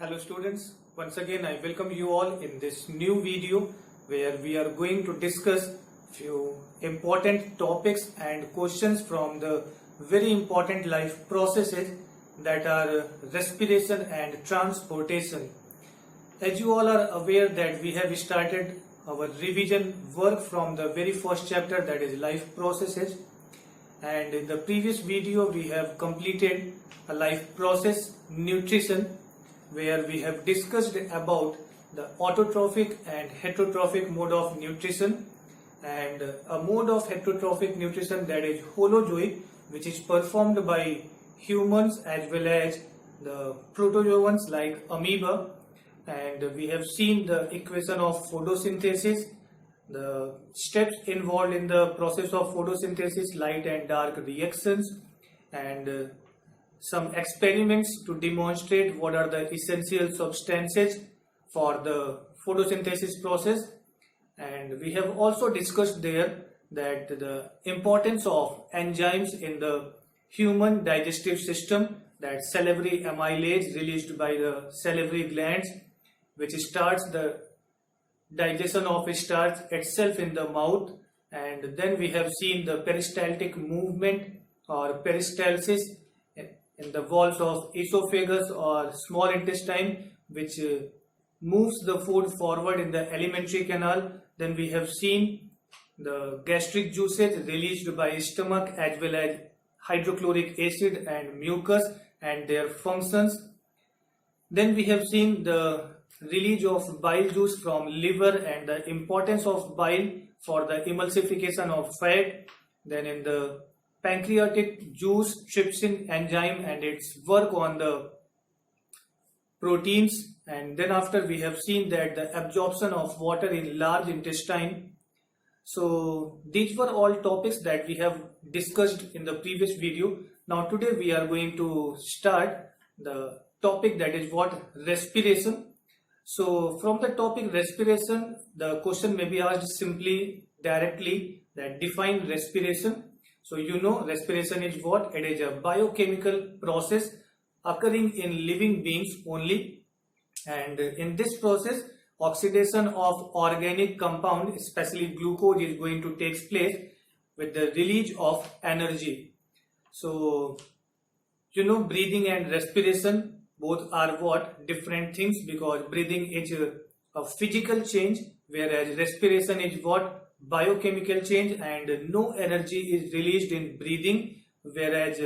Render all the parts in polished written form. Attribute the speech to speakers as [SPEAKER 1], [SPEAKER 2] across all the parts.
[SPEAKER 1] Hello students, once again I welcome you all in this new video where we are going to discuss few important topics and questions from the very important life processes that are respiration and transportation. As you all are aware that we have started our revision work from the very first chapter, that is life processes, and in the previous video we have completed a life process nutrition, where we have discussed about the autotrophic and heterotrophic mode of nutrition, and a mode of heterotrophic nutrition, that is holozoic, which is performed by humans as well as the protozoans like amoeba. And we have seen the equation of photosynthesis, the steps involved in the process of photosynthesis, light and dark reactions, and some experiments to demonstrate what are the essential substances for the photosynthesis process. And we have also discussed there that the importance of enzymes in the human digestive system, that salivary amylase released by the salivary glands, which starts the digestion of starch itself in the mouth. And then we have seen the peristaltic movement or peristalsis in the walls of esophagus or small intestine, which moves the food forward in the alimentary canal. Then we have seen the gastric juices released by stomach as well as hydrochloric acid and mucus and their functions. Then we have seen the release of bile juice from liver and the importance of bile for the emulsification of fat. Then in the pancreatic juice trypsin enzyme and its work on the proteins. And then after we have seen that the absorption of water in large intestine. So these were all topics that we have discussed in the previous video. Now today we are going to start the topic, that is what? Respiration. So from the topic respiration, the question may be asked simply directly, that define respiration. So you know respiration is what? It is a biochemical process occurring in living beings only, and in this process oxidation of organic compound, especially glucose, is going to take place with the release of energy. So you know breathing and respiration both are what? Different things, because breathing is a physical change, whereas respiration is what? Biochemical change, and no energy is released in breathing, whereas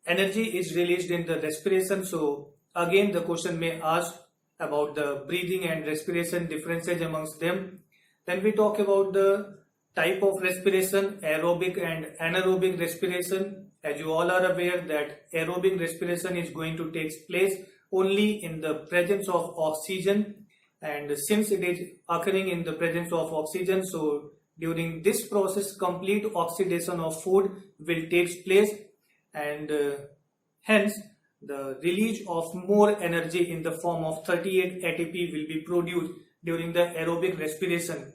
[SPEAKER 1] energy is released in the respiration. So again the question may ask about the breathing and respiration differences amongst them. Then we talk about the type of respiration, aerobic and anaerobic respiration. As you all are aware that aerobic respiration is going to take place only in the presence of oxygen, and since it is occurring in the presence of oxygen, so during this process complete oxidation of food will take place, and hence the release of more energy in the form of 38 ATP will be produced during the aerobic respiration.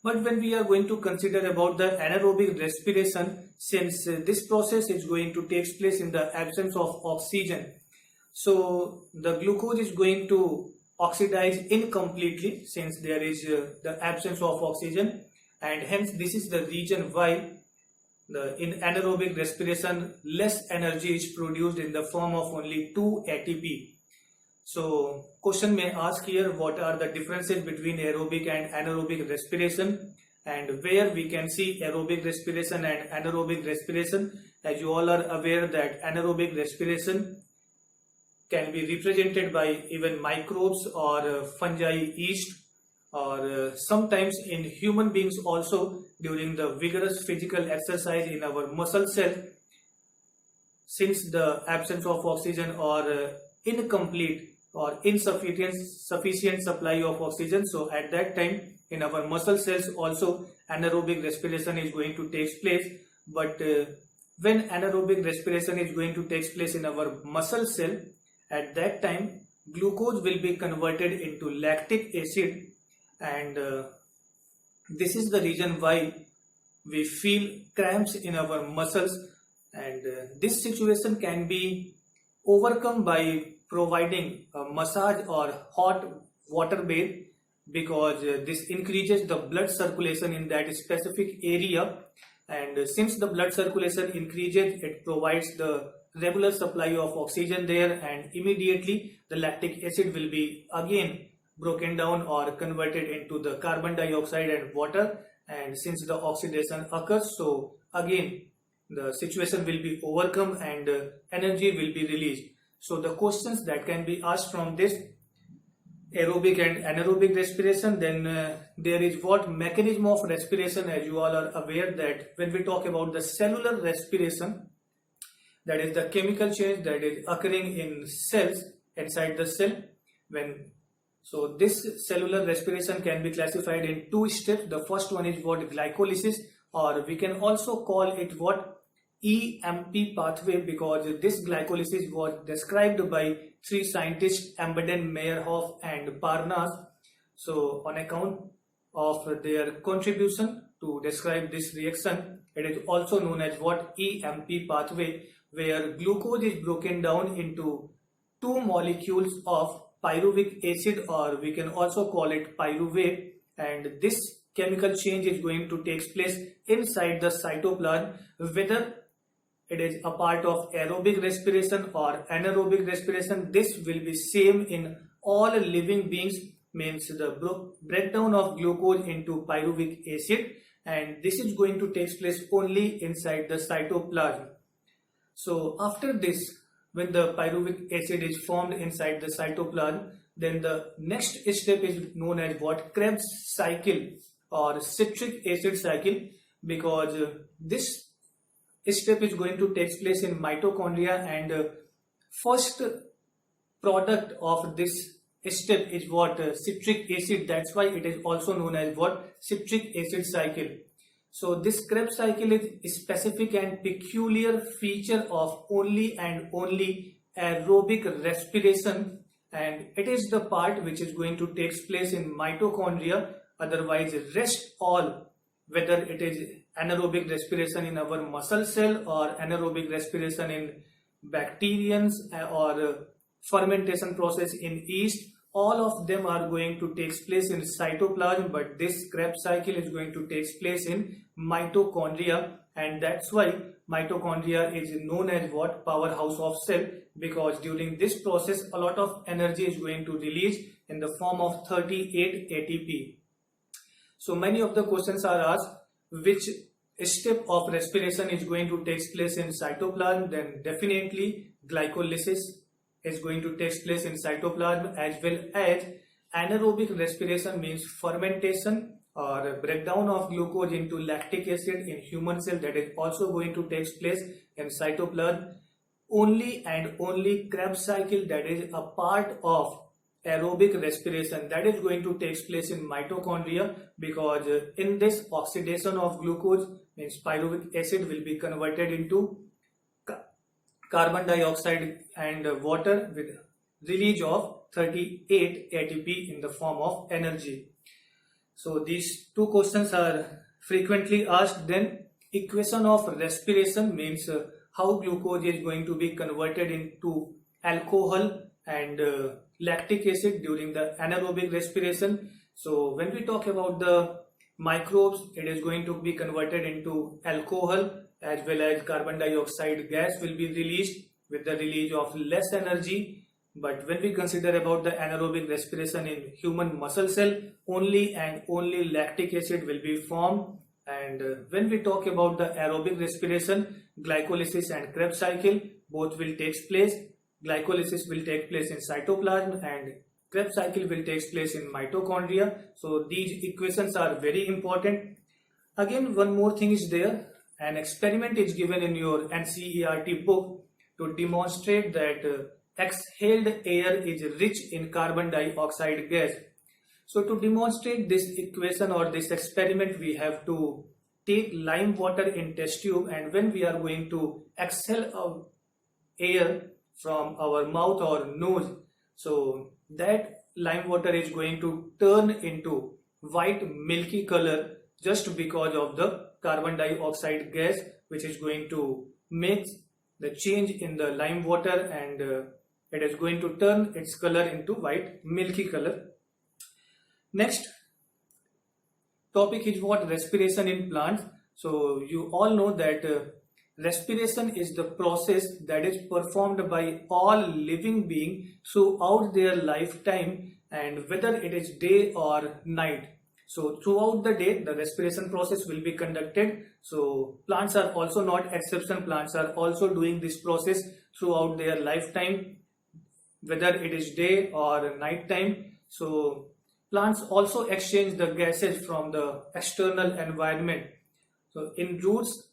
[SPEAKER 1] But when we are going to consider about the anaerobic respiration, since this process is going to take place in the absence of oxygen, so the glucose is going to oxidize incompletely since there is the absence of oxygen, and hence this is the reason why in anaerobic respiration less energy is produced in the form of only 2 ATP. So question may ask here, what are the differences between aerobic and anaerobic respiration, and where we can see aerobic respiration and anaerobic respiration. As you all are aware that anaerobic respiration can be represented by even microbes or fungi, yeast, or sometimes in human beings also during the vigorous physical exercise in our muscle cell, since the absence of oxygen or incomplete or insufficient supply of oxygen. So at that time in our muscle cells also anaerobic respiration is going to take place. But when anaerobic respiration is going to take place in our muscle cell, at that time glucose will be converted into lactic acid, and this is the reason why we feel cramps in our muscles, and this situation can be overcome by providing a massage or hot water bath, because this increases the blood circulation in that specific area, and since the blood circulation increases, it provides the regular supply of oxygen there, and immediately the lactic acid will be again broken down or converted into the carbon dioxide and water, and since the oxidation occurs, so again the situation will be overcome and energy will be released. So the questions that can be asked from this aerobic and anaerobic respiration, then there is what mechanism of respiration. As you all are aware that when we talk about the cellular respiration, that is the chemical change that is occurring in cells inside the cell. So this cellular respiration can be classified in two steps. The first one is what glycolysis, or we can also call it what EMP pathway, because this glycolysis was described by three scientists, Embeden, Meyerhoff and Parnas. So on account of their contribution to describe this reaction, it is also known as what EMP pathway, where glucose is broken down into two molecules of pyruvic acid, or we can also call it pyruvate, and this chemical change is going to take place inside the cytoplasm. Whether it is a part of aerobic respiration or anaerobic respiration, this will be same in all living beings, means the breakdown of glucose into pyruvic acid, and this is going to take place only inside the cytoplasm. So after this, when the pyruvic acid is formed inside the cytoplasm, then the next step is known as what Krebs cycle or citric acid cycle, because this step is going to take place in mitochondria, and first product of this step is what citric acid. That's why it is also known as what citric acid cycle. So this Krebs cycle is specific and peculiar feature of only and only aerobic respiration, and it is the part which is going to take place in mitochondria. Otherwise rest all, whether it is anaerobic respiration in our muscle cell or anaerobic respiration in bacterians or fermentation process in yeast, all of them are going to take place in cytoplasm, but this Krebs cycle is going to take place in mitochondria, and that's why mitochondria is known as what powerhouse of cell, because during this process a lot of energy is going to release in the form of 38 ATP. So many of the questions are asked, which step of respiration is going to take place in cytoplasm? Then definitely glycolysis is going to take place in cytoplasm, as well as anaerobic respiration, means fermentation or breakdown of glucose into lactic acid in human cell, that is also going to take place in cytoplasm. Only and only Krebs cycle, that is a part of aerobic respiration, that is going to take place in mitochondria, because in this oxidation of glucose, means pyruvic acid will be converted into carbon dioxide and water with release of 38 ATP in the form of energy. So these two questions are frequently asked. Then equation of respiration, means how glucose is going to be converted into alcohol and lactic acid during the anaerobic respiration. So when we talk about the microbes, it is going to be converted into alcohol, as well as carbon dioxide gas will be released with the release of less energy. But when we consider about the anaerobic respiration in human muscle cell, only and only lactic acid will be formed. And when we talk about the aerobic respiration, glycolysis and Krebs cycle both will take place. Glycolysis will take place in cytoplasm and Krebs cycle will take place in mitochondria. So these equations are very important. Again, one more thing is there. An experiment is given in your NCERT book to demonstrate that exhaled air is rich in carbon dioxide gas. So to demonstrate this equation or this experiment, we have to take lime water in test tube, and when we are going to exhale air from our mouth or nose, so that lime water is going to turn into white milky color just because of the carbon dioxide gas, which is going to make the change in the lime water, and it is going to turn its color into white, milky color. Next topic is what? Respiration in plants. So you all know that respiration is the process that is performed by all living beings throughout their lifetime, and whether it is day or night. So throughout the day, the respiration process will be conducted. So plants are also not exception. Plants are also doing this process throughout their lifetime, whether it is day or night time. So plants also exchange the gases from the external environment. So in roots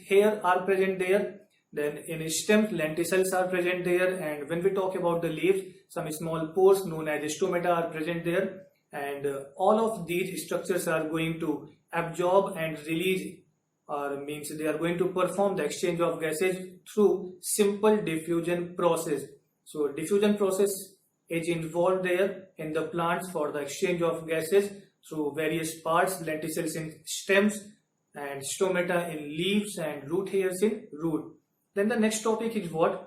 [SPEAKER 1] hair are present there. Then in stems, lenticels are present there. And when we talk about the leaves, some small pores known as stomata are present there. And all of these structures are going to absorb and release, or means they are going to perform the exchange of gases through simple diffusion process. So diffusion process is involved there in the plants for the exchange of gases through various parts, lenticels in stems and stomata in leaves and root hairs in root. Then the next topic is what?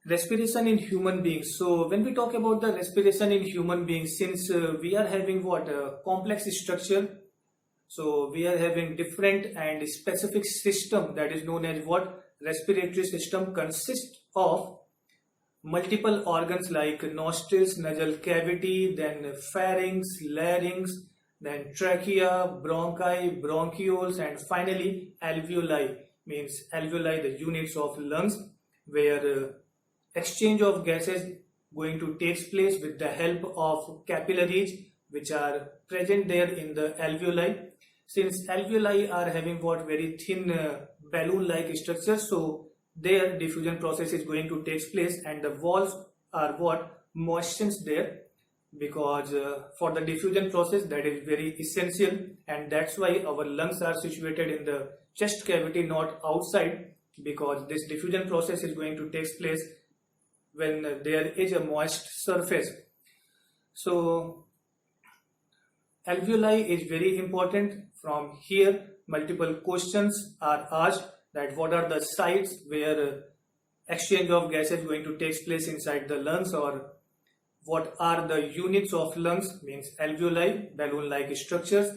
[SPEAKER 1] Respiration in human beings. So when we talk about the respiration in human beings, since we are having what? A complex structure. So we are having different and specific system that is known as what? Respiratory system consists of multiple organs like nostrils, nasal cavity, then pharynx, larynx, then trachea, bronchi, bronchioles, and finally alveoli. Means alveoli, the units of lungs, where exchange of gases going to take place with the help of capillaries which are present there in the alveoli. Since alveoli are having what? Very thin balloon-like structure, so their diffusion process is going to take place, and the walls are what? Moistened there, because for the diffusion process that is very essential, and that's why our lungs are situated in the chest cavity, not outside, because this diffusion process is going to take place when there is a moist surface. So alveoli is very important. From here multiple questions are asked, that what are the sites where exchange of gas is going to take place inside the lungs, or what are the units of lungs, means alveoli, balloon-like structures,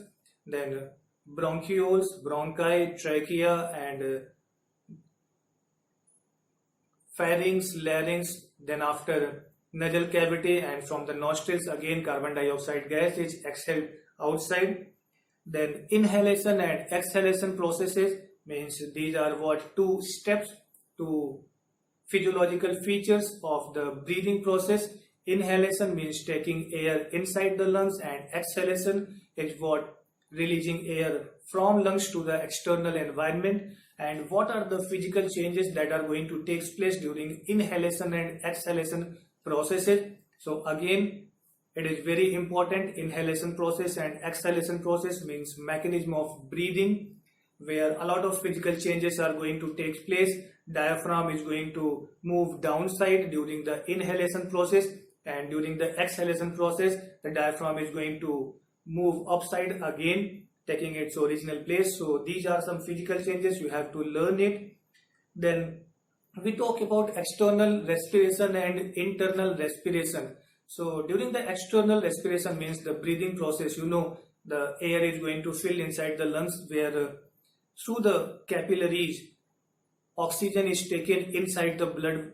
[SPEAKER 1] then bronchioles, bronchi, trachea, and pharynx, larynx, then after nasal cavity, and from the nostrils again carbon dioxide gas is exhaled outside. Then inhalation and exhalation processes, means these are what? Two steps, two physiological features of the breathing process. Inhalation means taking air inside the lungs, and exhalation is what? Releasing air from lungs to the external environment. And what are the physical changes that are going to take place during inhalation and exhalation processes? So again, it is very important. Inhalation process and exhalation process means mechanism of breathing, where a lot of physical changes are going to take place. Diaphragm is going to move downside during the inhalation process, and during the exhalation process the diaphragm is going to move upside again, taking its original place. So these are some physical changes, you have to learn it. Then we talk about external respiration and internal respiration. So during the external respiration means the breathing process, the air is going to fill inside the lungs, where through the capillaries oxygen is taken inside the blood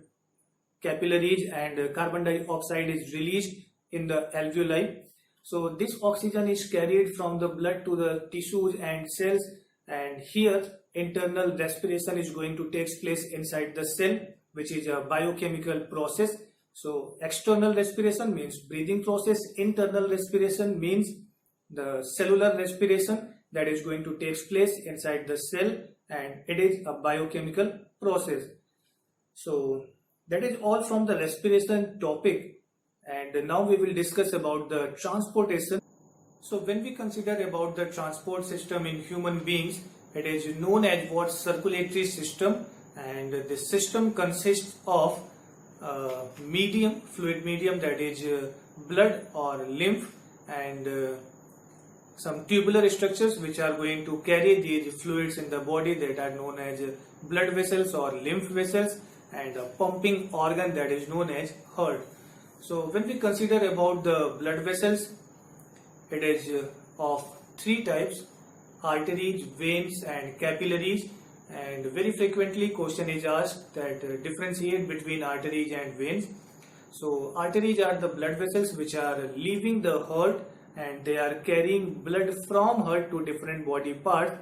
[SPEAKER 1] capillaries, and carbon dioxide is released in the alveoli. So this oxygen is carried from the blood to the tissues and cells, and here internal respiration is going to take place inside the cell, which is a biochemical process. So external respiration means breathing process, internal respiration means the cellular respiration that is going to take place inside the cell, and it is a biochemical process. So that is all from the respiration topic. And now we will discuss about the transportation. So when we consider about the transport system in human beings, it is known as what? Circulatory system. And this system consists of medium, fluid medium, that is blood or lymph, and some tubular structures which are going to carry these fluids in the body, that are known as blood vessels or lymph vessels. and a pumping organ that is known as heart. So when we consider about the blood vessels, it is of three types: arteries, veins and capillaries. And very frequently question is asked that differentiate between arteries and veins. So arteries are the blood vessels which are leaving the heart and they are carrying blood from heart to different body parts.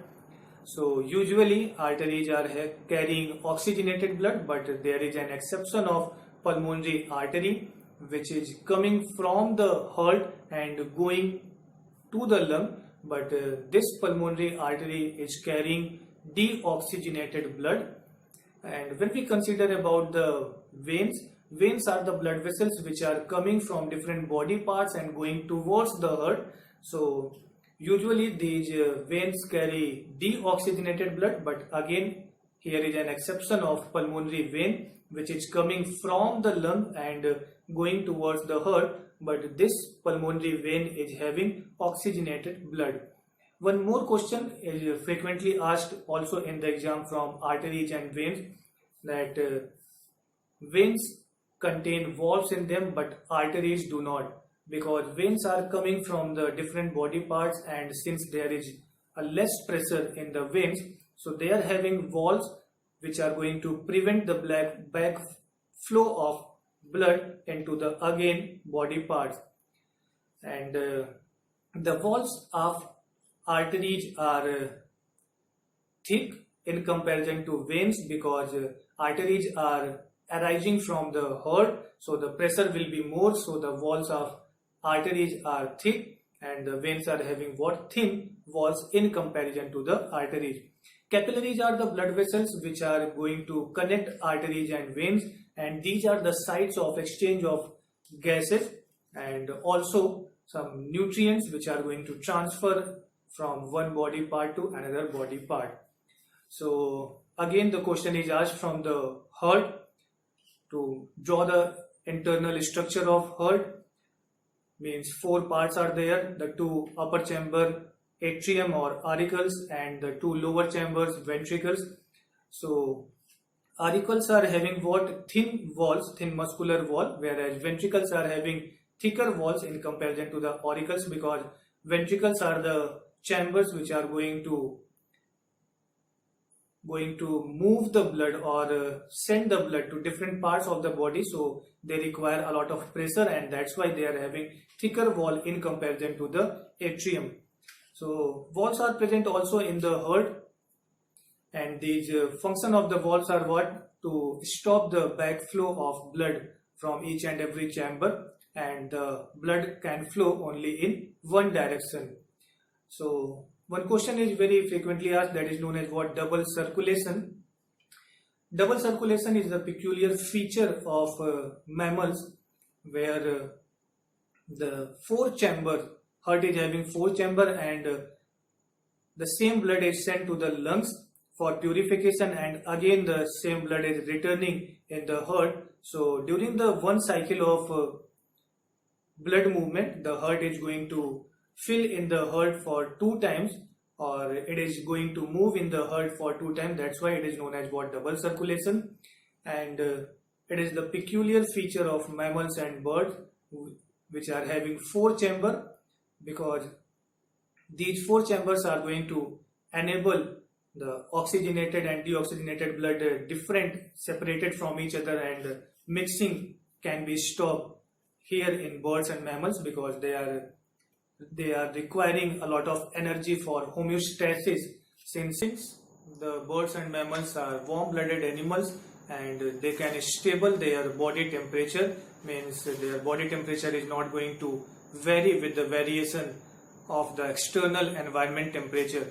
[SPEAKER 1] So usually arteries are carrying oxygenated blood, but there is an exception of pulmonary artery which is coming from the heart and going to the lung, but this pulmonary artery is carrying deoxygenated blood. And when we consider about the veins, veins are the blood vessels which are coming from different body parts and going towards the heart. So usually these veins carry deoxygenated blood, but again here is an exception of pulmonary vein which is coming from the lung and going towards the heart, but this pulmonary vein is having oxygenated blood. One more question is frequently asked also in the exam from arteries and veins, that veins contain valves in them but arteries do not, because veins are coming from the different body parts, and since there is a less pressure in the veins, so they are having valves which are going to prevent the back flow of blood into the again body parts. And the walls of arteries are thick in comparison to veins, because arteries are arising from the heart, so the pressure will be more, so the walls of arteries are thick and the veins are having what? Thin walls in comparison to the arteries. Capillaries are the blood vessels which are going to connect arteries and veins, and these are the sites of exchange of gases and also some nutrients which are going to transfer from one body part to another body part. So again the question is asked from the heart. To draw the internal structure of heart, means four parts are there: the two upper chamber, atrium or auricles, and the two lower chambers, ventricles. So auricles are having what? Thin walls, thin muscular wall, whereas ventricles are having thicker walls in comparison to the auricles, because ventricles are the chambers which are going to move the blood or send the blood to different parts of the body, so they require a lot of pressure, and that's why they are having thicker wall in comparison to the atrium. So walls are present also in the heart, and these function of the walls are what? To stop the backflow of blood from each and every chamber, and the blood can flow only in one direction. So one question is very frequently asked, that is known as what? Double circulation. Double circulation is a peculiar feature of mammals, where the heart is having four chamber, and the same blood is sent to the lungs for purification, and again the same blood is returning in the heart. So during the one cycle of blood movement, the heart is going to fill in the heart for two times, or it is going to move in the heart for two times. That's why it is known as what? Double circulation. And it is the peculiar feature of mammals and birds which are having four chamber, because these four chambers are going to enable the oxygenated and deoxygenated blood separated from each other, and mixing can be stopped here in birds and mammals, because they are requiring a lot of energy for homeostasis. Since the birds and mammals are warm-blooded animals and they can stable their body temperature, means their body temperature is not going to vary with the variation of the external environment temperature.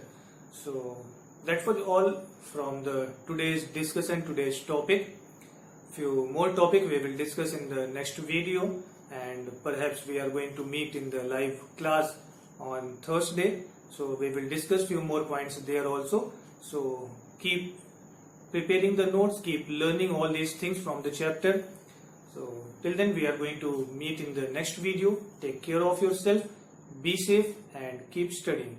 [SPEAKER 1] So that was all from the today's topic. Few more topic we will discuss in the next video, and perhaps we are going to meet in the live class on Thursday, so we will discuss few more points there also. So keep preparing the notes, keep learning all these things from the chapter. So till then we are going to meet in the next video. Take care of yourself, be safe and keep studying.